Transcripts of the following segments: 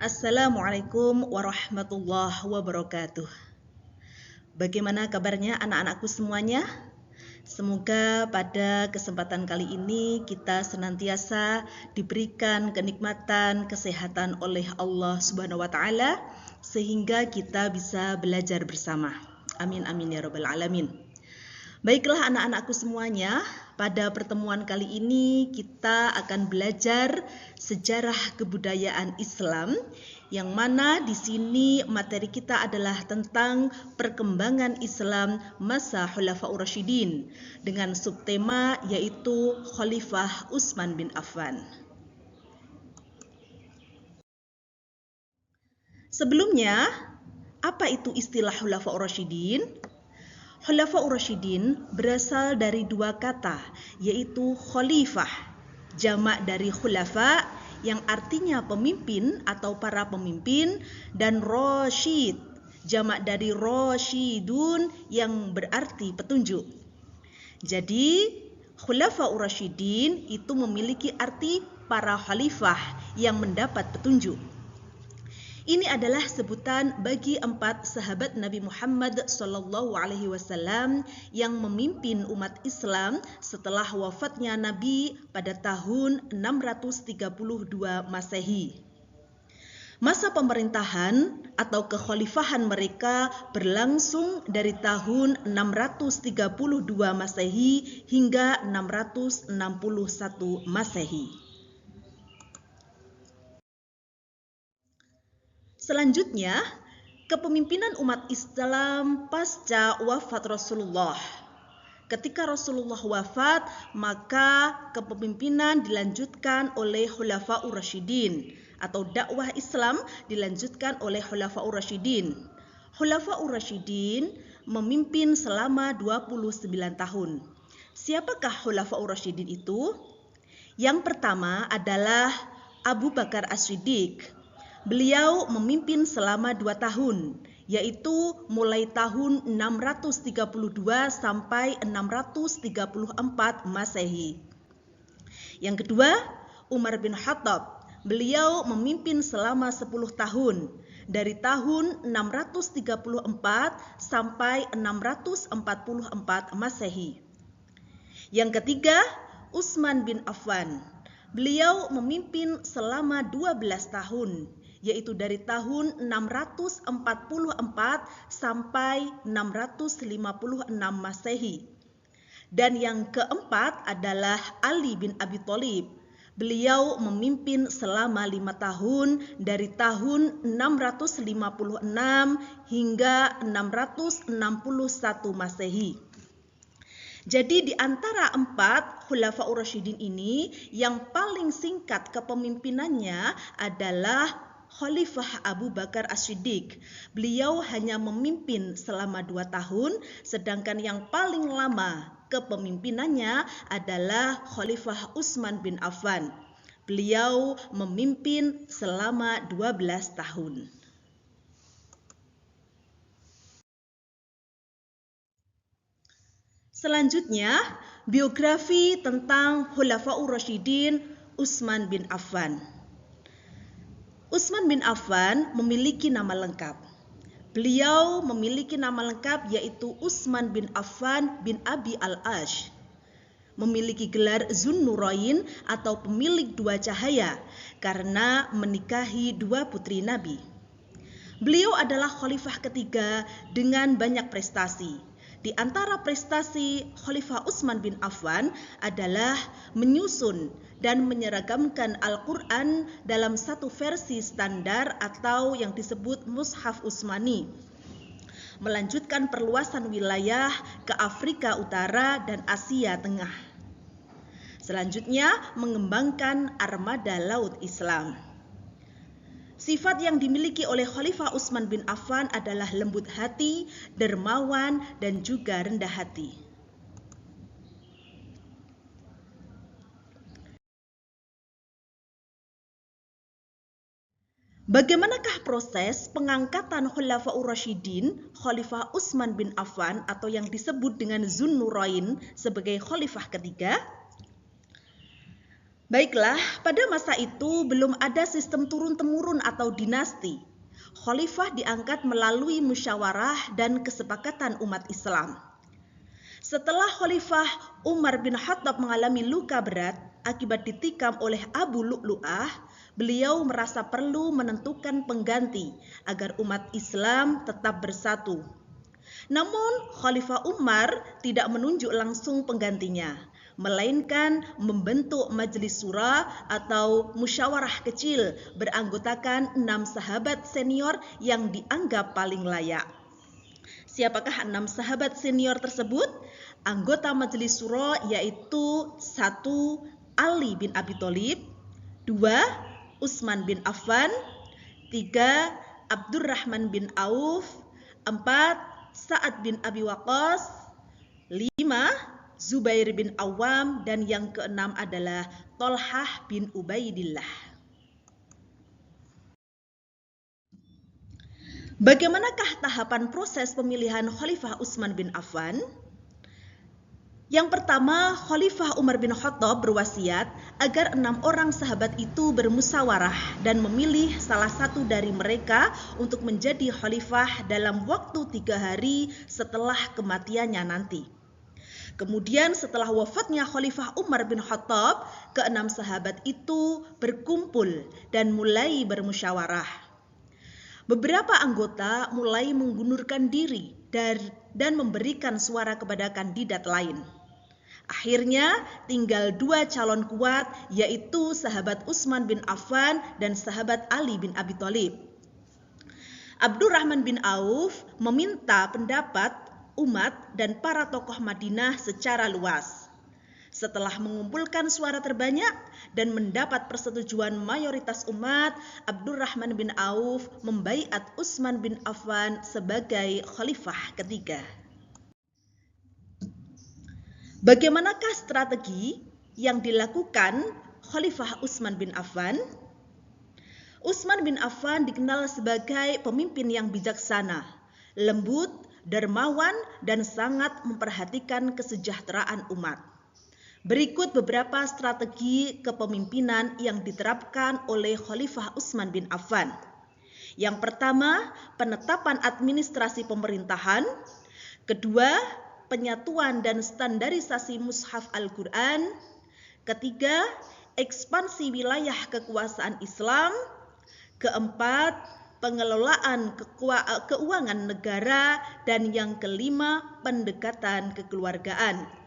Assalamualaikum warahmatullahi wabarakatuh. Bagaimana kabarnya anak-anakku semuanya? Semoga pada kesempatan kali ini kita senantiasa diberikan kenikmatan, kesehatan oleh Allah Subhanahu wa taala sehingga kita bisa belajar bersama. Amin amin ya rabbal alamin. Baiklah anak-anakku semuanya, pada pertemuan kali ini kita akan belajar sejarah kebudayaan Islam, yang mana di sini materi kita adalah tentang perkembangan Islam masa Khulafaur Rasyidin dengan subtema yaitu Khalifah Utsman bin Affan. Sebelumnya, apa itu istilah Khulafaur Rasyidin? Khulafaur Rasyidin berasal dari dua kata, yaitu khalifah, jamak dari khulafa yang artinya pemimpin atau para pemimpin, dan rasyid, jamak dari rasyidun yang berarti petunjuk. Jadi, Khulafaur Rasyidin itu memiliki arti para khalifah yang mendapat petunjuk. Ini adalah sebutan bagi 4 sahabat Nabi Muhammad SAW yang memimpin umat Islam setelah wafatnya Nabi pada tahun 632 Masehi. Masa pemerintahan atau kekhalifahan mereka berlangsung dari tahun 632 Masehi hingga 661 Masehi. Selanjutnya, kepemimpinan umat Islam pasca wafat Rasulullah. Ketika Rasulullah wafat, maka kepemimpinan dilanjutkan oleh Khulafaur Rasyidin atau dakwah Islam dilanjutkan oleh Khulafaur Rasyidin. Khulafaur Rasyidin memimpin selama 29 tahun. Siapakah Khulafaur Rasyidin itu? Yang pertama adalah Abu Bakar As-Siddiq. Beliau memimpin selama 2 tahun, yaitu mulai tahun 632 sampai 634 Masehi. Yang kedua, Umar bin Khattab. Beliau memimpin selama 10 tahun, dari tahun 634 sampai 644 Masehi. Yang ketiga, Utsman bin Affan. Beliau memimpin selama 12 tahun, yaitu dari tahun 644 sampai 656 Masehi. Dan yang keempat adalah Ali bin Abi Thalib. Beliau memimpin selama 5 tahun dari tahun 656 hingga 661 Masehi. Jadi di antara 4 Khulafaur Rasyidin ini yang paling singkat kepemimpinannya adalah Khalifah Abu Bakar As-Siddiq. Beliau hanya memimpin selama 2 tahun, sedangkan yang paling lama kepemimpinannya adalah Khalifah Utsman bin Affan. Beliau memimpin selama 12 tahun. Selanjutnya, biografi tentang Khulafaur Rasyidin Utsman bin Affan. Utsman bin Affan memiliki nama lengkap. Beliau memiliki nama lengkap yaitu Utsman bin Affan bin Abi Al-Ash. Memiliki gelar Zunnurain atau pemilik 2 cahaya karena menikahi 2 putri Nabi. Beliau adalah khalifah ketiga dengan banyak prestasi. Di antara prestasi Khalifah Utsman bin Affan adalah menyusun dan menyeragamkan Al-Quran dalam satu versi standar atau yang disebut Mushaf Utsmani. Melanjutkan perluasan wilayah ke Afrika Utara dan Asia Tengah. Selanjutnya, mengembangkan armada laut Islam. Sifat yang dimiliki oleh Khalifah Utsman bin Affan adalah lembut hati, dermawan, dan juga rendah hati. Bagaimanakah proses pengangkatan Khulafaur Rasyidin, Khalifah Utsman bin Affan atau yang disebut dengan Zunnurain sebagai khalifah ketiga? Baiklah, pada masa itu belum ada sistem turun-temurun atau dinasti. Khalifah diangkat melalui musyawarah dan kesepakatan umat Islam. Setelah Khalifah Umar bin Khattab mengalami luka berat akibat ditikam oleh Abu Lu'lu'ah, beliau merasa perlu menentukan pengganti agar umat Islam tetap bersatu. Namun Khalifah Umar tidak menunjuk langsung penggantinya, melainkan membentuk majelis syura atau musyawarah kecil beranggotakan 6 sahabat senior yang dianggap paling layak. Siapakah 6 sahabat senior tersebut? Anggota majelis syura yaitu 1. Ali bin Abi Thalib, 2. Utsman bin Affan, 3. Abdurrahman bin Auf, 4. Sa'ad bin Abi Waqqas, 5. Zubair bin Awam, dan yang keenam adalah Thalhah bin Ubaidillah. Bagaimanakah tahapan proses pemilihan Khalifah Utsman bin Affan? Yang pertama, Khalifah Umar bin Khattab berwasiat agar 6 orang sahabat itu bermusyawarah dan memilih salah satu dari mereka untuk menjadi khalifah dalam waktu 3 hari setelah kematiannya nanti. Kemudian setelah wafatnya Khalifah Umar bin Khattab, ke-6 sahabat itu berkumpul dan mulai bermusyawarah. Beberapa anggota mulai mengundurkan diri dan memberikan suara kepada kandidat lain. Akhirnya tinggal 2 calon kuat, yaitu sahabat Utsman bin Affan dan sahabat Ali bin Abi Thalib. Abdurrahman bin Auf meminta pendapat umat dan para tokoh Madinah secara luas. Setelah mengumpulkan suara terbanyak dan mendapat persetujuan mayoritas umat, Abdurrahman bin Auf membaiat Utsman bin Affan sebagai khalifah ketiga. Bagaimanakah strategi yang dilakukan Khalifah Utsman bin Affan? Utsman bin Affan dikenal sebagai pemimpin yang bijaksana, lembut, dermawan, dan sangat memperhatikan kesejahteraan umat. Berikut beberapa strategi kepemimpinan yang diterapkan oleh Khalifah Utsman bin Affan. Yang pertama, penetapan administrasi pemerintahan. Kedua, penyatuan dan standarisasi mushaf Al-Quran. Ketiga, ekspansi wilayah kekuasaan Islam. Keempat, pengelolaan keuangan negara. Dan yang kelima, pendekatan kekeluargaan.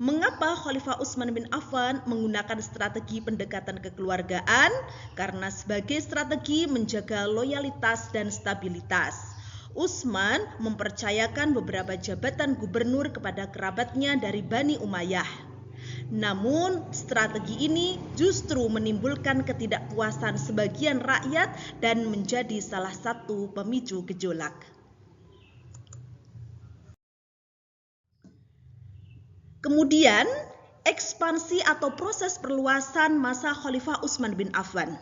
Mengapa Khalifah Utsman bin Affan menggunakan strategi pendekatan kekeluargaan? Karena sebagai strategi menjaga loyalitas dan stabilitas. Utsman mempercayakan beberapa jabatan gubernur kepada kerabatnya dari Bani Umayyah. Namun, strategi ini justru menimbulkan ketidakpuasan sebagian rakyat dan menjadi salah satu pemicu gejolak. Kemudian, ekspansi atau proses perluasan masa Khalifah Utsman bin Affan.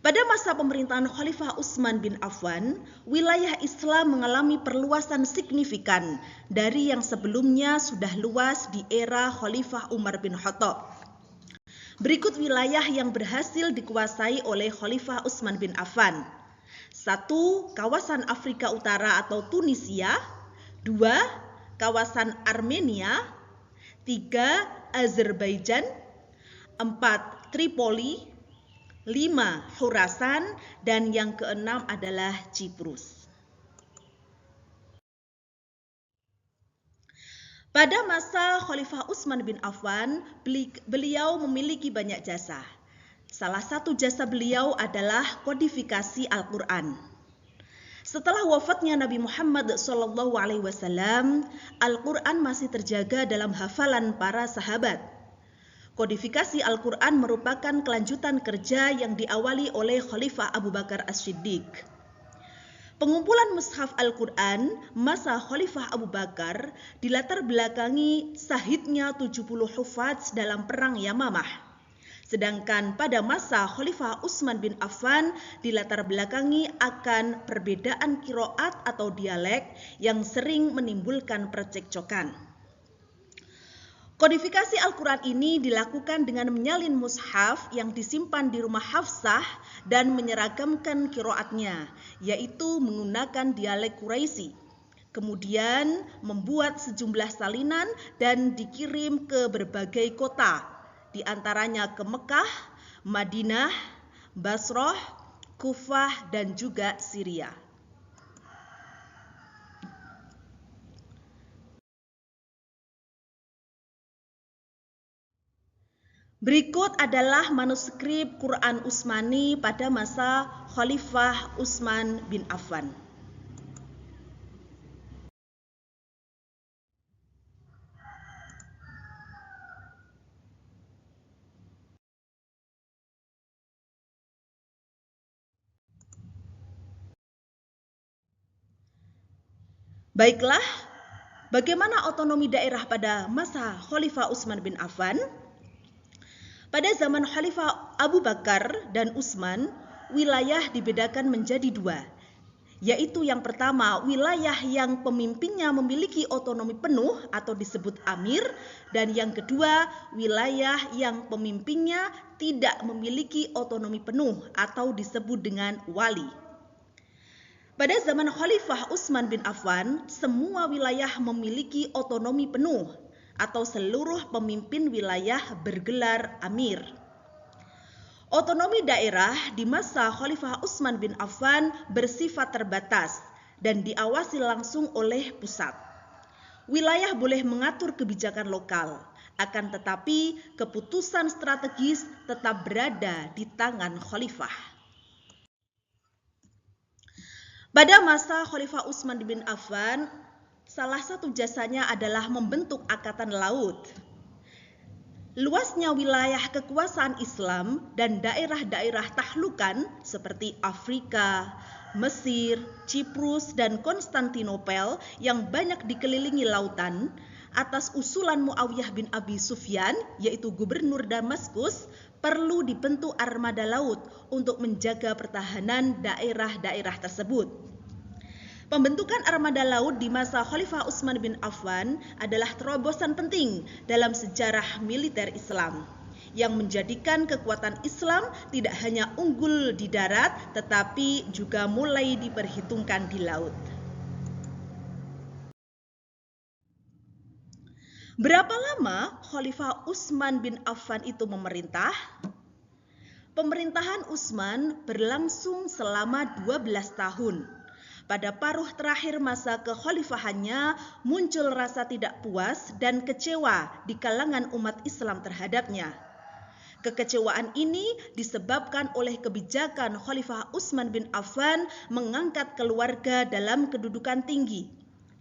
Pada masa pemerintahan Khalifah Utsman bin Affan, wilayah Islam mengalami perluasan signifikan dari yang sebelumnya sudah luas di era Khalifah Umar bin Khattab. Berikut wilayah yang berhasil dikuasai oleh Khalifah Utsman bin Affan. 1. Kawasan Afrika Utara atau Tunisia. 2. Kawasan Armenia. 3. Azerbaijan. 4. Tripoli. 5. Khurasan, dan yang keenam adalah Ciprus. Pada masa Khalifah Utsman bin Affan, beliau memiliki banyak jasa. Salah satu jasa beliau adalah kodifikasi Al-Quran. Setelah wafatnya Nabi Muhammad SAW, Al-Quran masih terjaga dalam hafalan para sahabat. Kodifikasi Al-Quran merupakan kelanjutan kerja yang diawali oleh Khalifah Abu Bakar As-Siddiq. Pengumpulan mushaf Al-Quran masa Khalifah Abu Bakar dilatar belakangi sahidnya 70 hufadz dalam perang Yamamah. Sedangkan pada masa Khalifah Utsman bin Affan dilatar belakangi akan perbedaan qiraat atau dialek yang sering menimbulkan percekcokan. Kodifikasi Al-Quran ini dilakukan dengan menyalin mushaf yang disimpan di rumah Hafsah dan menyeragamkan qiraatnya, yaitu menggunakan dialek Quraisy. Kemudian membuat sejumlah salinan dan dikirim ke berbagai kota, di antaranya ke Mekah, Madinah, Basrah, Kufah, dan juga Syria. Berikut adalah manuskrip Quran Utsmani pada masa Khalifah Utsman bin Affan. Baiklah, bagaimana otonomi daerah pada masa Khalifah Utsman bin Affan? Pada zaman Khalifah Abu Bakar dan Utsman, wilayah dibedakan menjadi dua, yaitu yang pertama wilayah yang pemimpinnya memiliki otonomi penuh atau disebut amir, dan yang kedua wilayah yang pemimpinnya tidak memiliki otonomi penuh atau disebut dengan wali. Pada zaman Khalifah Utsman bin Affan, semua wilayah memiliki otonomi penuh atau seluruh pemimpin wilayah bergelar amir. Otonomi daerah di masa Khalifah Utsman bin Affan bersifat terbatas dan diawasi langsung oleh pusat. Wilayah boleh mengatur kebijakan lokal, akan tetapi keputusan strategis tetap berada di tangan khalifah. Pada masa Khalifah Utsman bin Affan, salah satu jasanya adalah membentuk angkatan laut. Luasnya wilayah kekuasaan Islam dan daerah-daerah tahlukan seperti Afrika, Mesir, Ciprus, dan Konstantinopel yang banyak dikelilingi lautan, atas usulan Muawiyah bin Abi Sufyan, yaitu gubernur Damaskus, perlu dibentuk armada laut untuk menjaga pertahanan daerah-daerah tersebut. Pembentukan armada laut di masa Khalifah Utsman bin Affan adalah terobosan penting dalam sejarah militer Islam yang menjadikan kekuatan Islam tidak hanya unggul di darat tetapi juga mulai diperhitungkan di laut. Berapa lama Khalifah Utsman bin Affan itu memerintah? Pemerintahan Utsman berlangsung selama 12 tahun. Pada paruh terakhir masa kekhalifahannya muncul rasa tidak puas dan kecewa di kalangan umat Islam terhadapnya. Kekecewaan ini disebabkan oleh kebijakan Khalifah Utsman bin Affan mengangkat keluarga dalam kedudukan tinggi.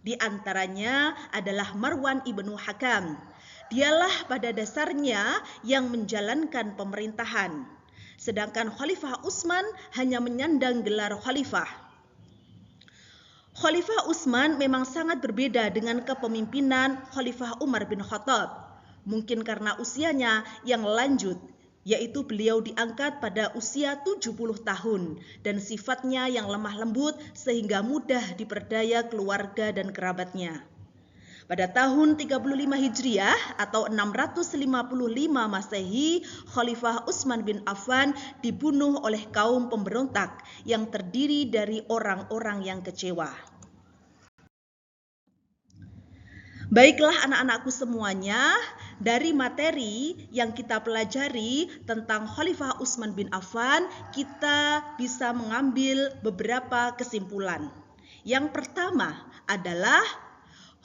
Di antaranya adalah Marwan ibnu Hakam. Dialah pada dasarnya yang menjalankan pemerintahan. Sedangkan Khalifah Utsman hanya menyandang gelar khalifah. Khalifah Utsman memang sangat berbeda dengan kepemimpinan Khalifah Umar bin Khattab. Mungkin karena usianya yang lanjut, yaitu beliau diangkat pada usia 70 tahun dan sifatnya yang lemah lembut sehingga mudah diperdaya keluarga dan kerabatnya. Pada tahun 35 Hijriah atau 655 Masehi, Khalifah Utsman bin Affan dibunuh oleh kaum pemberontak yang terdiri dari orang-orang yang kecewa. Baiklah anak-anakku semuanya, dari materi yang kita pelajari tentang Khalifah Utsman bin Affan, kita bisa mengambil beberapa kesimpulan. Yang pertama adalah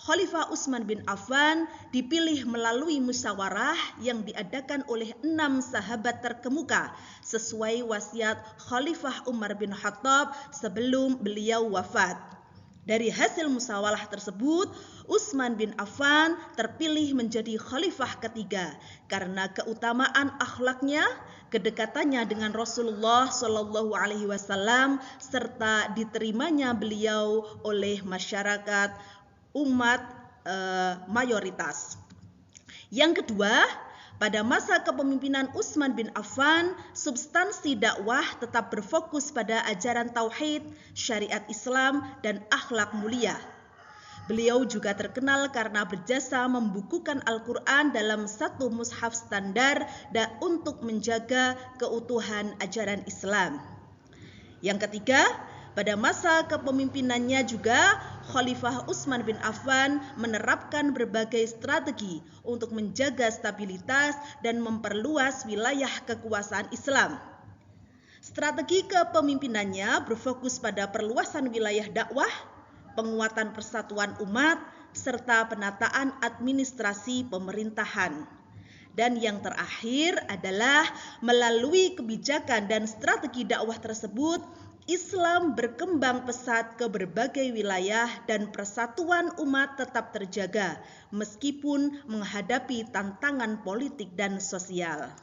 Khalifah Utsman bin Affan dipilih melalui musyawarah yang diadakan oleh 6 sahabat terkemuka sesuai wasiat Khalifah Umar bin Khattab sebelum beliau wafat. Dari hasil musyawarah tersebut, Utsman bin Affan terpilih menjadi khalifah ketiga karena keutamaan akhlaknya, kedekatannya dengan Rasulullah SAW, serta diterimanya beliau oleh masyarakat umat mayoritas. Yang kedua, pada masa kepemimpinan Utsman bin Affan, substansi dakwah tetap berfokus pada ajaran tauhid, syariat Islam, dan akhlak mulia. Beliau juga terkenal karena berjasa membukukan Al-Quran dalam satu mushaf standar dan untuk menjaga keutuhan ajaran Islam. Yang ketiga, pada masa kepemimpinannya juga Khalifah Utsman bin Affan menerapkan berbagai strategi untuk menjaga stabilitas dan memperluas wilayah kekuasaan Islam. Strategi kepemimpinannya berfokus pada perluasan wilayah dakwah, penguatan persatuan umat, serta penataan administrasi pemerintahan. Dan yang terakhir adalah melalui kebijakan dan strategi dakwah tersebut, Islam berkembang pesat ke berbagai wilayah dan persatuan umat tetap terjaga meskipun menghadapi tantangan politik dan sosial.